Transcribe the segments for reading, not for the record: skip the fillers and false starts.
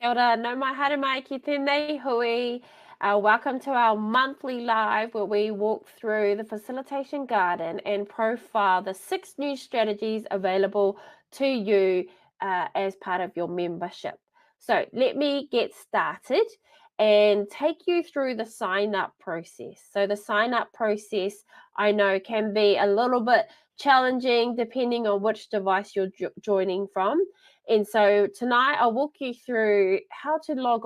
Kia ora, no mai haere mai ki tēnei hui. Welcome to our monthly live where we walk through the Facilitation Garden and profile the 6 new strategies available to you as part of your membership. So let me get started and take you through the sign up process. So the sign up process I know can be a little bit challenging depending on which device you're joining from. And so tonight I'll walk you through how to log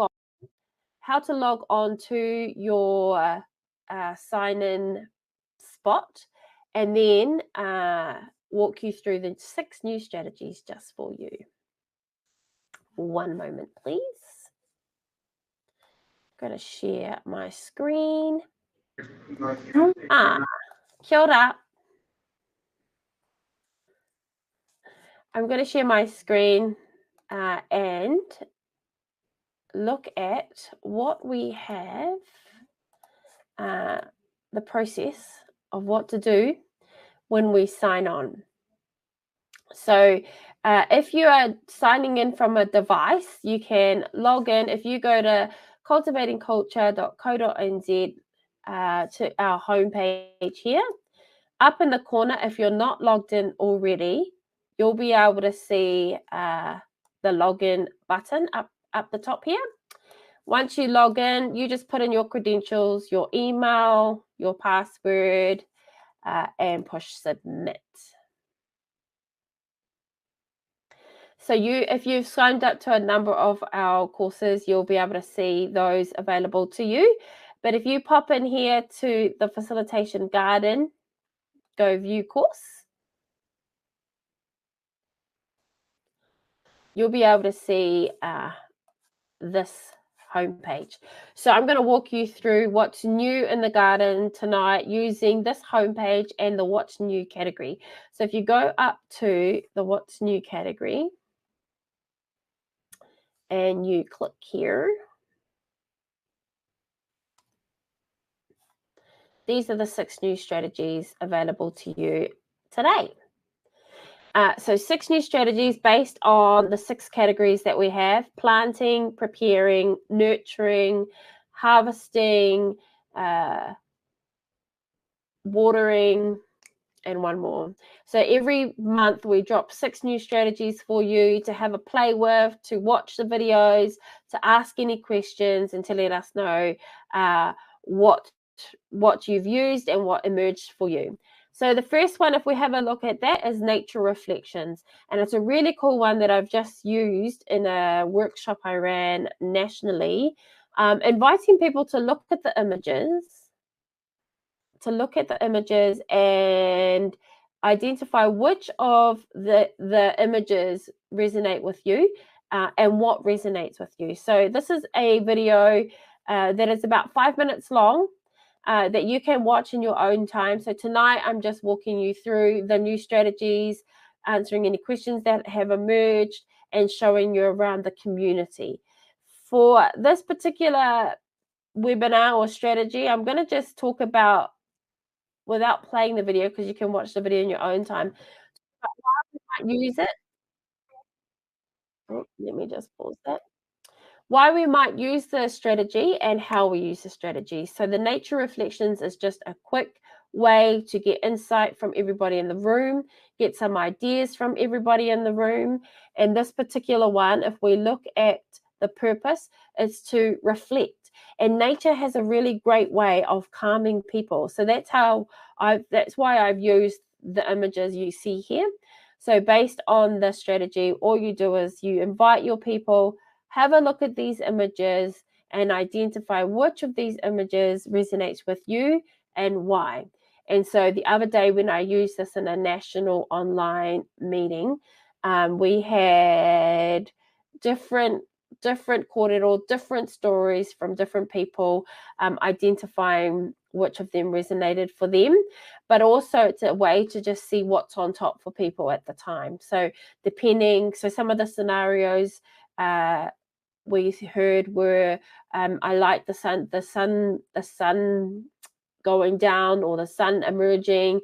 on to your sign-in spot, and then walk you through the 6 new strategies just for you. One moment, please. I'm going to share my screen. Kia ora. I'm going to share my screen and look at what we have, the process of what to do when we sign on. So if you are signing in from a device, you can log in. If you go to cultivatingculture.co.nz to our homepage here, up in the corner, if you're not logged in already, you'll be able to see the login button up the top here. Once you log in, you just put in your credentials, your email, your password, and push submit. So if you've signed up to a number of our courses, you'll be able to see those available to you. But if you pop in here to the Facilitation Garden, go view course, you'll be able to see this homepage. So I'm going to walk you through what's new in the garden tonight using this homepage and the what's new category. So if you go up to the what's new category and you click here, these are the 6 new strategies available to you today. So 6 new strategies based on the 6 categories that we have: planting, preparing, nurturing, harvesting, watering, and one more. So every month we drop 6 new strategies for you to have a play with, to watch the videos, to ask any questions, and to let us know what you've used and what emerged for you. So the first one, if we have a look at that, is nature reflections. And it's a really cool one that I've just used in a workshop I ran nationally, inviting people to look at the images, and identify which of the images resonate with you and what resonates with you. So this is a video that is about 5 minutes long that you can watch in your own time. So tonight I'm just walking you through the new strategies, answering any questions that have emerged, and showing you around the community. For this particular webinar or strategy, I'm going to just talk about, without playing the video, because you can watch the video in your own time, but why we might use it. Oh, let me just pause that. Why we might use the strategy and how we use the strategy. So the nature reflections is just a quick way to get insight from everybody in the room, get some ideas from everybody in the room. And this particular one, if we look at the purpose, is to reflect. And nature has a really great way of calming people. So that's why I've used the images you see here. So based on the strategy, all you do is you invite your people, have a look at these images, and identify which of these images resonates with you and why. And so the other day when I used this in a national online meeting, we had different kōrero, different stories from different people, identifying which of them resonated for them. But also it's a way to just see what's on top for people at the time. So some of the scenarios we heard were, I like the sun going down or the sun emerging,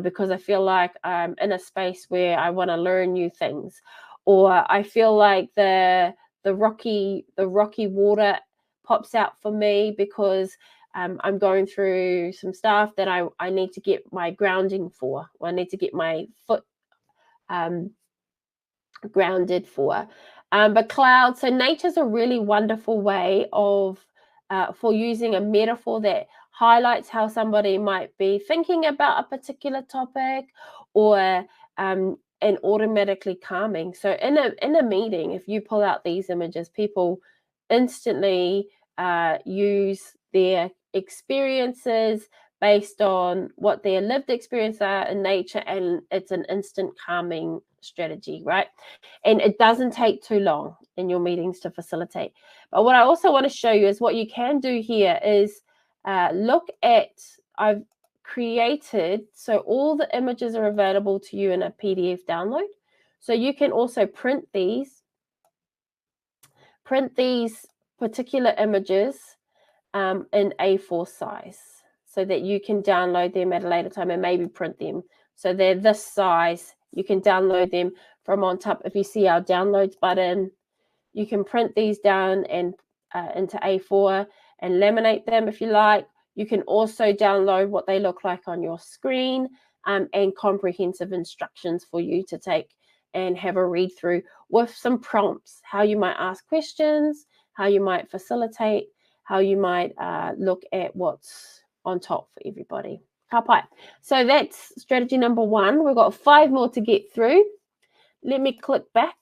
because I feel like I'm in a space where I want to learn new things. Or I feel like the the rocky water pops out for me because I'm going through some stuff that I need to get my grounding for, or I need to get my foot grounded for. But clouds, so nature's a really wonderful way of for using a metaphor that highlights how somebody might be thinking about a particular topic, or and automatically calming. So in a meeting, if you pull out these images, people instantly use their experiences based on what their lived experience are in nature, and it's an instant calming strategy, right? And it doesn't take too long in your meetings to facilitate. But what I also want to show you is what you can do here is look at, I've created, so all the images are available to you in a PDF download. So you can also print these particular images in A4 size, so that you can download them at a later time and maybe print them. So they're this size. You can download them from on top. If you see our downloads button, you can print these down and into A4 and laminate them if you like. You can also download what they look like on your screen, and comprehensive instructions for you to take and have a read through with some prompts, how you might ask questions, how you might facilitate, how you might look at what's on top for everybody. Ka pai. So that's strategy number 1. We've got 5 more to get through. Let me click back.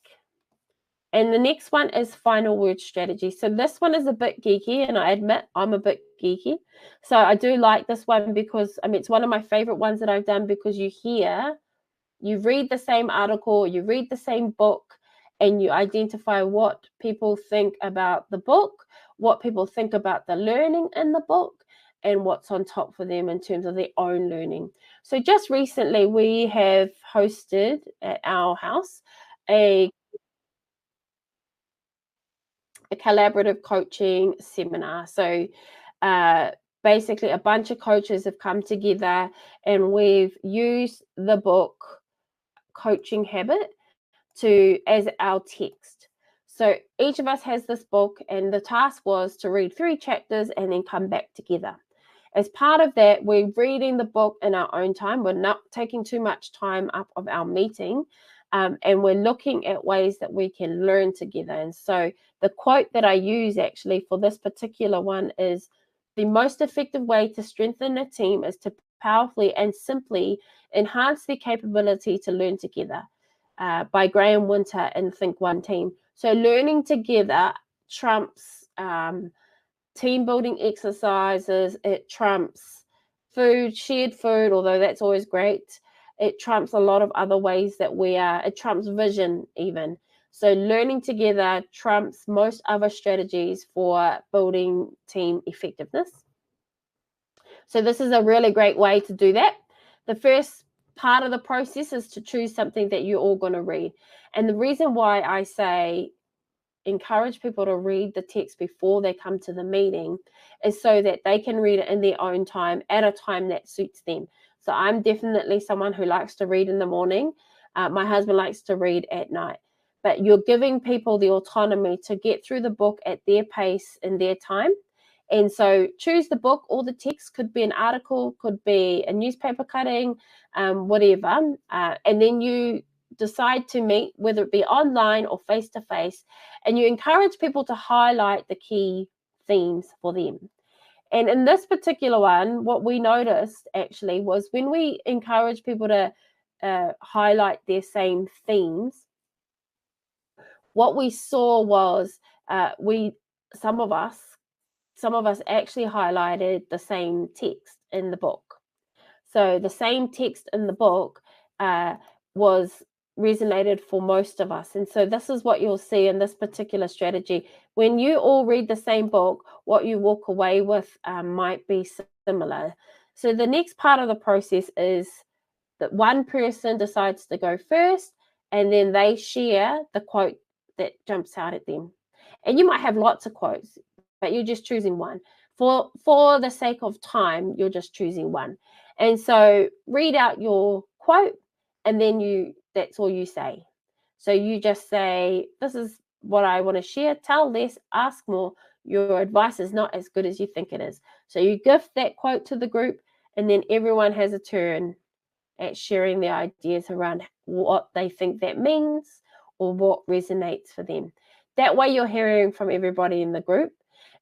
And the next one is final word strategy. So this one is a bit geeky, and I admit I'm a bit geeky. So I do like this one because, I mean, it's one of my favorite ones that I've done, because you read the same article, you read the same book, and you identify what people think about the book, what people think about the learning in the book, and what's on top for them in terms of their own learning. So just recently we have hosted at our house a collaborative coaching seminar. So basically a bunch of coaches have come together, and we've used the book Coaching Habit as our text. So each of us has this book, and the task was to read 3 chapters and then come back together. As part of that, we're reading the book in our own time. We're not taking too much time up of our meeting, and we're looking at ways that we can learn together. And so the quote that I use actually for this particular one is, the most effective way to strengthen a team is to powerfully and simply enhance their capability to learn together, by Graham Winter in Think One Team. So learning together trumps team building exercises. It trumps shared food, although that's always great. It trumps a lot of other ways that it trumps vision even. So learning together trumps most other strategies for building team effectiveness. So this is a really great way to do that. The first part of the process is to choose something that you're all going to read. And the reason why I say encourage people to read the text before they come to the meeting is so that they can read it in their own time at a time that suits them. So I'm definitely someone who likes to read in the morning. My husband likes to read at night. But you're giving people the autonomy to get through the book at their pace in their time. And so choose the book, or the text. Could be an article, could be a newspaper cutting, whatever. And then you decide to meet, whether it be online or face-to-face, and you encourage people to highlight the key themes for them. And in this particular one, what we noticed actually was when we encourage people to highlight their same themes, what we saw was some of us actually highlighted the same text in the book. So the same text in the book was resonated for most of us. And so this is what you'll see in this particular strategy. When you all read the same book, what you walk away with might be similar. So the next part of the process is that one person decides to go first, and then they share the quote that jumps out at them. And you might have lots of quotes, but you're just choosing one. For the sake of time, you're just choosing one. And so read out your quote, and then that's all you say. So you just say, this is what I want to share. Tell less, ask more. Your advice is not as good as you think it is. So you gift that quote to the group, and then everyone has a turn at sharing their ideas around what they think that means or what resonates for them. That way you're hearing from everybody in the group,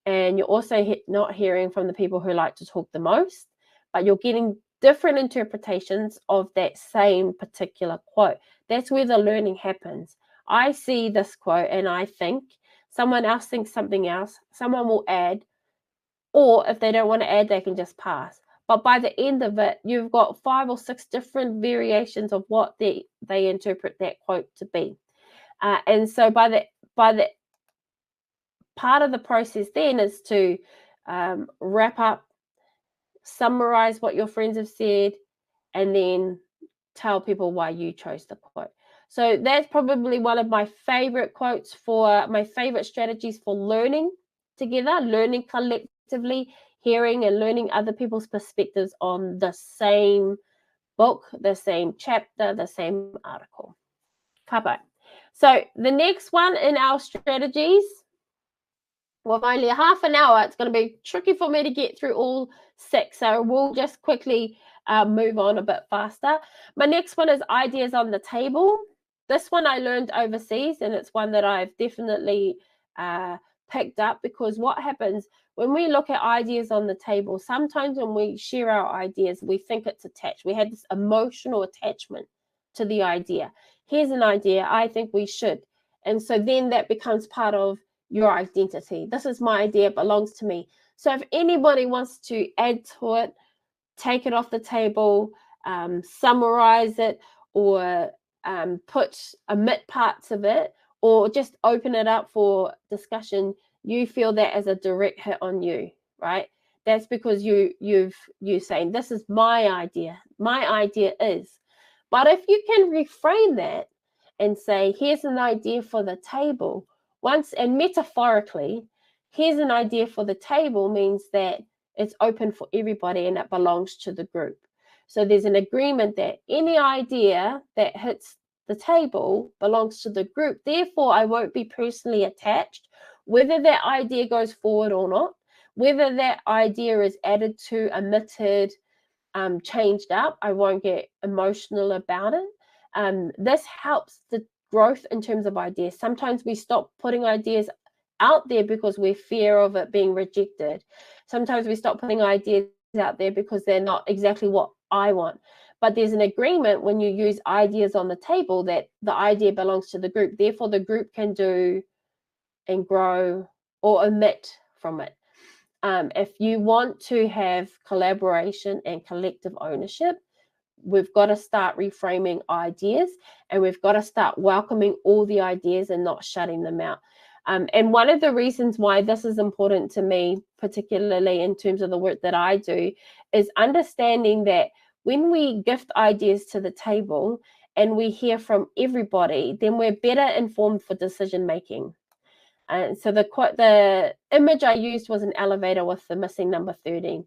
and you're also not hearing from the people who like to talk the most, but you're getting different interpretations of that same particular quote. That's where the learning happens. I see this quote and I think, someone else thinks something else, someone will add, or if they don't want to add, they can just pass. But by the end of it, you've got 5 or 6 different variations of what they interpret that quote to be. And so by the part of the process then is to wrap up, summarize what your friends have said, and then tell people why you chose the quote. So that's probably one of my favorite quotes for my favorite strategies for learning together, learning collectively, hearing and learning other people's perspectives on the same book, the same chapter, the same article. Kapai. So the next one in our strategies, with only half an hour, it's going to be tricky for me to get through all 6. So we'll just quickly move on a bit faster. My next one is ideas on the table. This one I learned overseas, and it's one that I've definitely picked up, because what happens when we look at ideas on the table, sometimes when we share our ideas, we think it's attached. We have this emotional attachment to the idea. Here's an idea, I think we should. And so then that becomes part of your identity. This is my idea, it belongs to me. So if anybody wants to add to it, take it off the table, summarize it, or omit parts of it, or just open it up for discussion, you feel that as a direct hit on you, right? That's because you're saying, this is my idea. My idea is. But if you can reframe that and say, here's an idea for the table, and metaphorically, here's an idea for the table means that it's open for everybody and it belongs to the group. So there's an agreement that any idea that hits the table belongs to the group. Therefore, I won't be personally attached, whether that idea goes forward or not, whether that idea is added to, omitted, changed up. I won't get emotional about it. This helps the growth in terms of ideas. Sometimes we stop putting ideas out there because we fear of it being rejected. Sometimes we stop putting ideas out there because they're not exactly what I want. But there's an agreement when you use ideas on the table that the idea belongs to the group. Therefore, the group can do and grow or omit from it. If you want to have collaboration and collective ownership, we've got to start reframing ideas, and we've got to start welcoming all the ideas and not shutting them out. And one of the reasons why this is important to me, particularly in terms of the work that I do, is understanding that when we gift ideas to the table and we hear from everybody, then we're better informed for decision making. And so the image I used was an elevator with the missing number 13.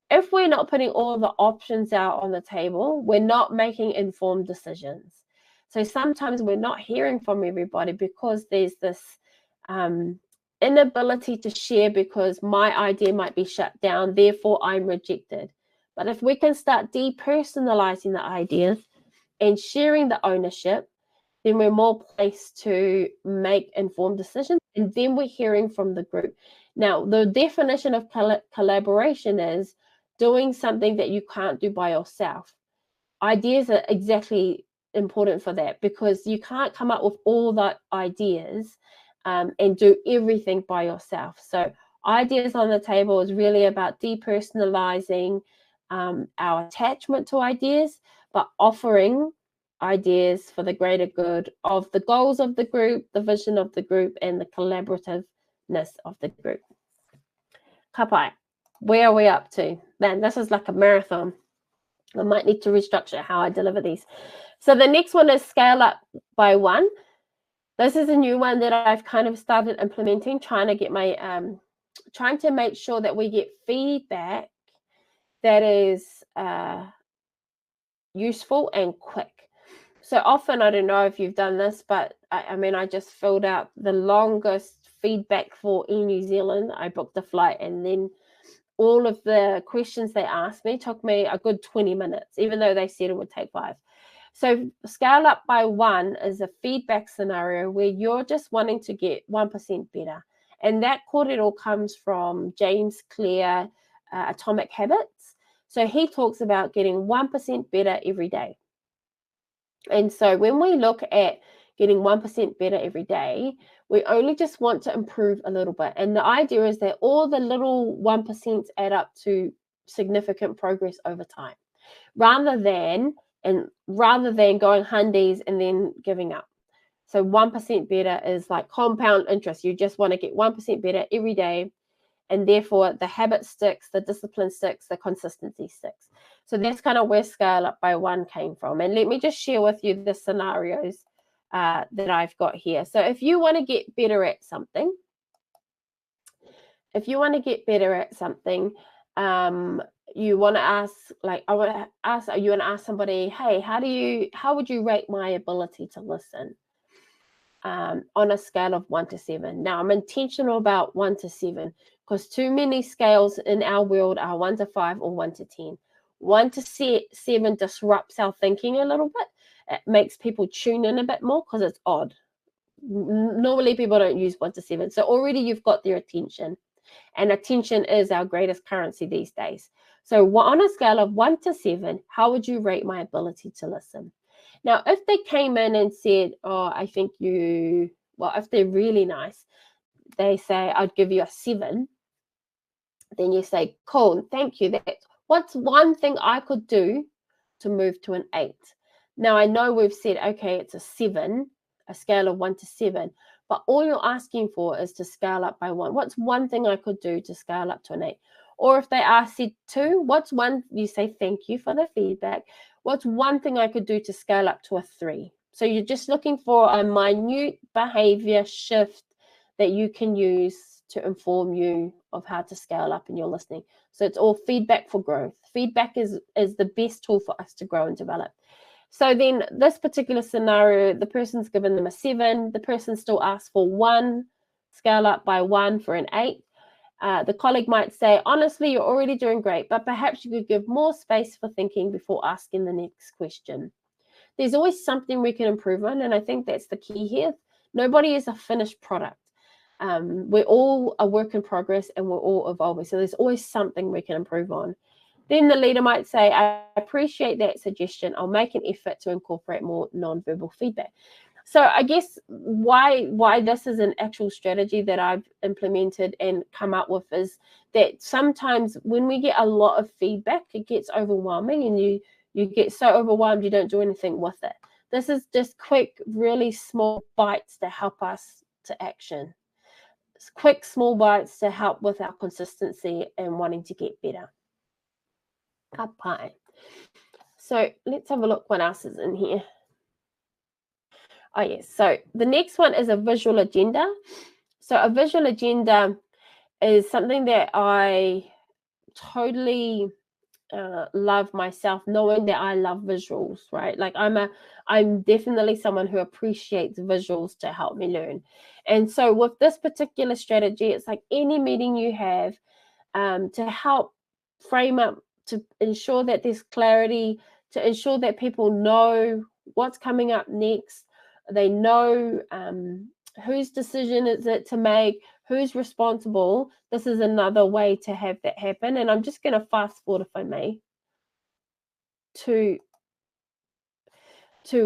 If we're not putting all the options out on the table, we're not making informed decisions. So sometimes we're not hearing from everybody because there's this inability to share because my idea might be shut down, therefore I'm rejected. But if we can start depersonalizing the ideas and sharing the ownership, then we're more placed to make informed decisions, and then we're hearing from the group. Now, the definition of collaboration is doing something that you can't do by yourself. Ideas are exactly important for that, because you can't come up with all the ideas and do everything by yourself. So ideas on the table is really about depersonalizing our attachment to ideas, but offering ideas for the greater good of the goals of the group, the vision of the group, and the collaborativeness of the group. Kapai, where are we up to? Man, this is like a marathon. I might need to restructure how I deliver these. So the next one is scale up by 1. This is a new one that I've kind of started implementing, trying to make sure that we get feedback that is useful and quick. So often, I don't know if you've done this, but I just filled out the longest feedback for Air New Zealand. I booked a flight, and then all of the questions they asked me took me a good 20 minutes, even though they said it would take 5. So scale up by 1 is a feedback scenario where you're just wanting to get 1% better. And that corridor comes from James Clear, Atomic Habits. So he talks about getting 1% better every day. And so when we look at getting 1% better every day, we only just want to improve a little bit. And the idea is that all the little 1% add up to significant progress over time, rather than going hundies and then giving up. So 1% better is like compound interest. You just want to get 1% better every day, and therefore the habit sticks, the discipline sticks, the consistency sticks. So that's kind of where scale up by 1 came from. And let me just share with you the scenarios that I've got here. So if you want to get better at something, you want to ask, like, you want to ask somebody, hey, how would you rate my ability to listen? On a scale of 1 to 7. Now, I'm intentional about 1 to 7 because too many scales in our world are 1 to 5 or 1 to 10. 1 to 7 disrupts our thinking a little bit. It makes people tune in a bit more because it's odd. Normally, people don't use 1 to 7. So already you've got their attention. And attention is our greatest currency these days. So on a scale of 1 to 7, how would you rate my ability to listen? Now, if they came in and said, oh, I think if they're really nice, they say, I'd give you a 7. Then you say, cool, thank you. What's one thing I could do to move to an 8? Now, I know we've said, okay, it's a 7, a scale of 1 to 7, but all you're asking for is to scale up by 1. What's one thing I could do to scale up to an 8? Or if they said 2, what's one? You say, thank you for the feedback. What's one thing I could do to scale up to a 3? So you're just looking for a minute behavior shift that you can use to inform you of how to scale up in your listening. So it's all feedback for growth. Feedback is the best tool for us to grow and develop. So then this particular scenario, the person's given them a 7. The person still asks for 1, scale up by 1 for an 8. The colleague might say, honestly, you're already doing great, but perhaps you could give more space for thinking before asking the next question. There's always something we can improve on, and I think that's the key here. Nobody is a finished product. We're all a work in progress, and we're all evolving. So there's always something we can improve on. Then the leader might say, I appreciate that suggestion. I'll make an effort to incorporate more nonverbal feedback. So I guess why this is an actual strategy that I've implemented and come up with is that sometimes when we get a lot of feedback, it gets overwhelming, and you get so overwhelmed you don't do anything with it. This is just quick, really small bites to help us to action. It's quick, small bites to help with our consistency and wanting to get better. Ka pai. So let's have a look what else is in here. Oh, yes. So the next one is a visual agenda. So a visual agenda is something that I totally love myself, knowing that I love visuals, right? Like I'm definitely someone who appreciates visuals to help me learn. And so with this particular strategy, it's like any meeting you have to help frame up, to ensure that there's clarity, to ensure that people know what's coming up next. They know whose decision is it to make, who's responsible. This is another way to have that happen. And I'm just going to fast forward, if I may, to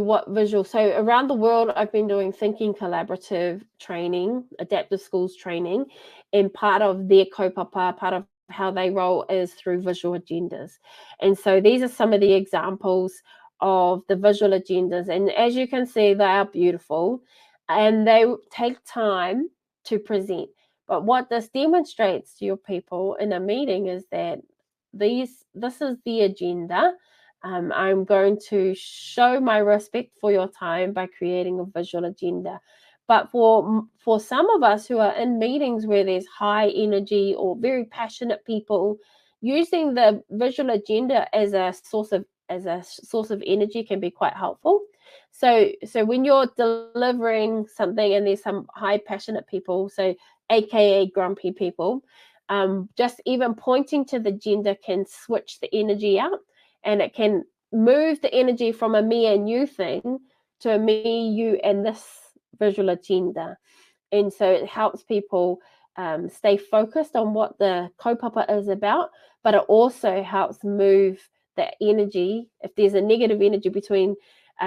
what visual. So around the world, I've been doing thinking collaborative training, adaptive schools training, and part of their kaupapa, part of how they roll is through visual agendas. And so these are some of the examples of the visual agendas. And as you can see, they are beautiful and they take time to present. But what this demonstrates to your people in a meeting is that this is the agenda. I'm going to show my respect for your time by creating a visual agenda. But for some of us who are in meetings where there's high energy or very passionate people, using the visual agenda as a source of as a source of energy can be quite helpful. So when you're delivering something and there's some high passionate people, so aka grumpy people, just even pointing to the agenda can switch the energy out, and it can move the energy from a me and you thing to a me, you, and this visual agenda. And so it helps people stay focused on what the kaupapa is about, but it also helps move the energy. If there's a negative energy between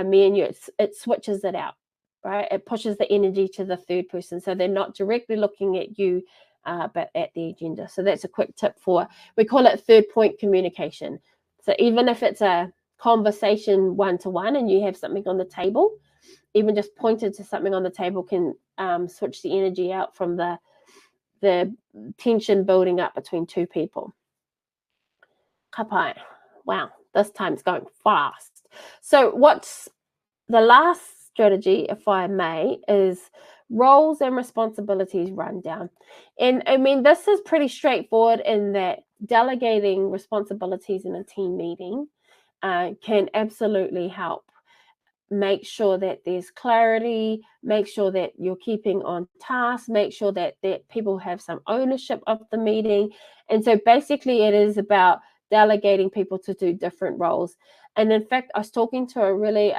me and you, it switches it out, right? It pushes the energy to the third person, so they're not directly looking at you, but at the agenda. So that's a quick tip we call it third point communication. So even if it's a conversation one-to-one and you have something on the table, even just pointed to something on the table can switch the energy out from the tension building up between two people. Kapai. Wow, this time's going fast. So what's the last strategy, if I may, is roles and responsibilities rundown. And I mean, this is pretty straightforward in that delegating responsibilities in a team meeting can absolutely help. Make sure that there's clarity, make sure that you're keeping on task, make sure that people have some ownership of the meeting. And so basically it is about delegating people to do different roles. And in fact, I was talking to a really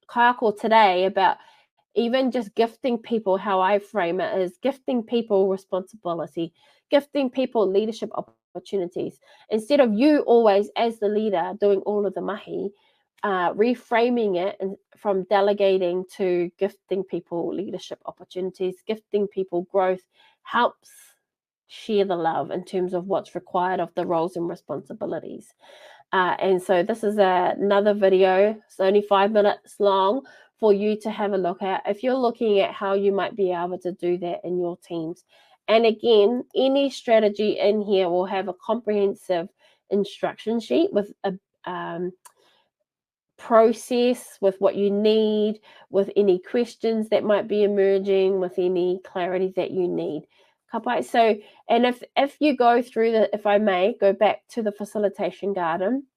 kayako today about even just gifting people. How I frame it is gifting people responsibility, gifting people leadership opportunities. Instead of you always as the leader doing all of the mahi, reframing it from delegating to gifting people leadership opportunities, gifting people growth, helps share the love in terms of what's required of the roles and responsibilities. And so this is another video. It's only 5 minutes long for you to have a look at if you're looking at how you might be able to do that in your teams. And again, any strategy in here will have a comprehensive instruction sheet with a process, with what you need, with any questions that might be emerging, with any clarity that you need. So, and if you go through if I may go back to the Facilitation Garden,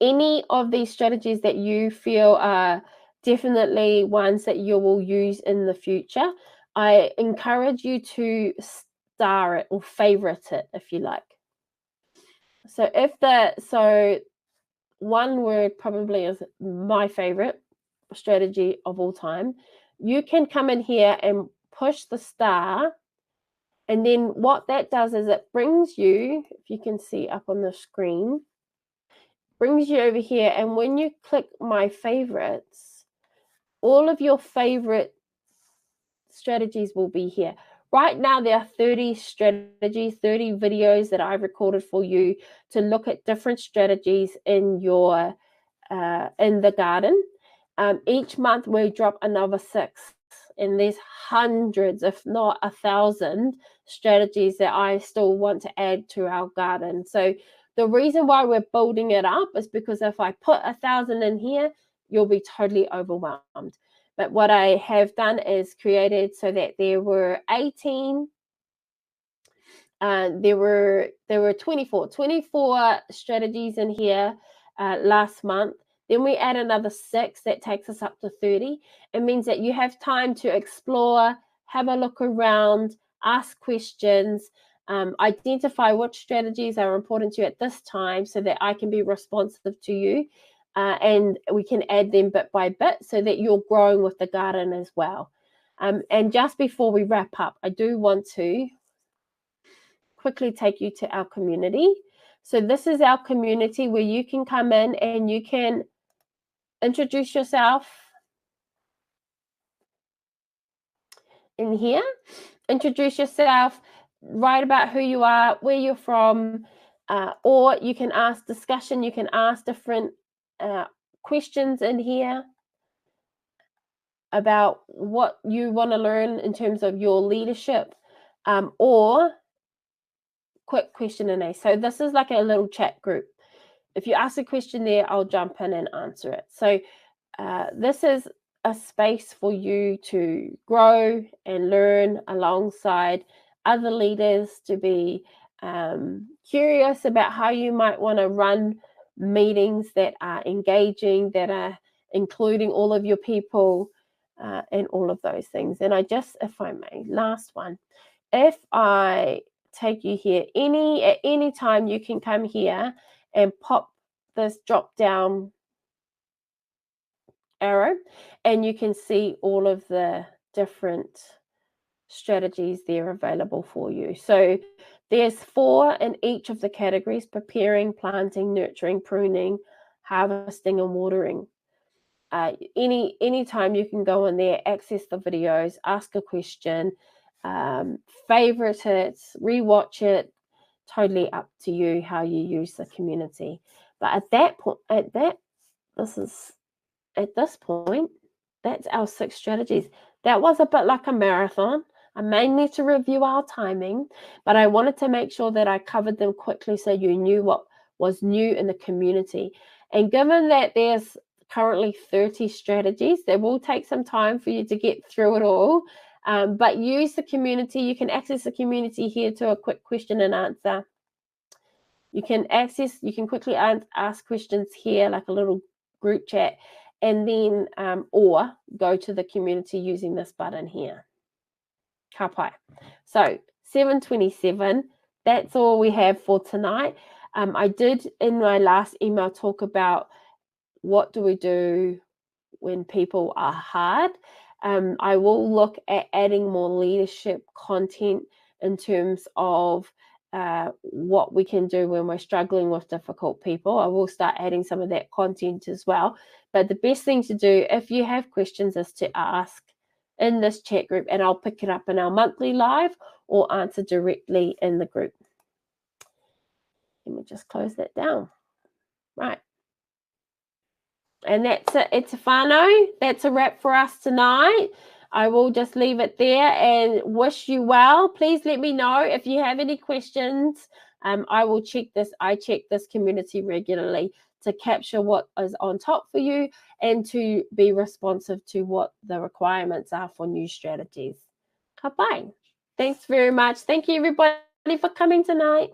any of these strategies that you feel are definitely ones that you will use in the future, I encourage you to star it or favorite it if you like. So one word probably is my favorite strategy of all time. You can come in here and push the star, and then what that does is it brings you, if you can see up on the screen, brings you over here, and when you click my favorites, all of your favorite strategies will be here. Right now there are 30 strategies, 30 videos that I've recorded for you to look at different strategies in your in the garden. Each month we drop another 6, and there's hundreds, if not 1,000 strategies that I still want to add to our garden. So the reason why we're building it up is because if I put 1,000 in here, you'll be totally overwhelmed. But what I have done is created so that there were 18, there were 24 strategies in here last month. Then we add another 6, that takes us up to 30. It means that you have time to explore, have a look around, ask questions, identify which strategies are important to you at this time so that I can be responsive to you. And we can add them bit by bit so that you're growing with the garden as well. And just before we wrap up, I do want to quickly take you to our community. So this is our community where you can come in and you can introduce yourself in here. Introduce yourself, write about who you are, where you're from, or you can ask discussion. You can ask different questions in here about what you want to learn in terms of your leadership, or quick question and A. So this is like a little chat group. If you ask a question there, I'll jump in and answer it. So this is a space for you to grow and learn alongside other leaders, to be curious about how you might want to run meetings that are engaging, that are including all of your people, and all of those things. And I just, if I may, last one, if I take you here, at any time you can come here and pop this drop down arrow, and you can see all of the different strategies there available for you. So there's 4 in each of the categories: preparing, planting, nurturing, pruning, harvesting, and watering. Anytime you can go in there, access the videos, ask a question, favorite it, rewatch it. Totally up to you how you use the community. But at this point, that's our 6 strategies. That was a bit like a marathon. I may need to review our timing, but I wanted to make sure that I covered them quickly so you knew what was new in the community. And given that there's currently 30 strategies, that will take some time for you to get through it all. But use the community. You can access the community here to a quick question and answer. You can quickly ask questions here, like a little group chat, and then or go to the community using this button here. Ka pai. So 7:27, that's all we have for tonight. I did in my last email talk about what do we do when people are hard. I will look at adding more leadership content in terms of what we can do when we're struggling with difficult people. I will start adding some of that content as well. But the best thing to do if you have questions is to ask in this chat group, and I'll pick it up in our monthly live or answer directly in the group. Let me just close that down. Right. And that's it. It's a whānau. That's a wrap for us tonight. I will just leave it there and wish you well. Please let me know if you have any questions. I will check this. I check this community regularly to capture what is on top for you and to be responsive to what the requirements are for new strategies. Ka pai. Thanks very much. Thank you, everybody, for coming tonight.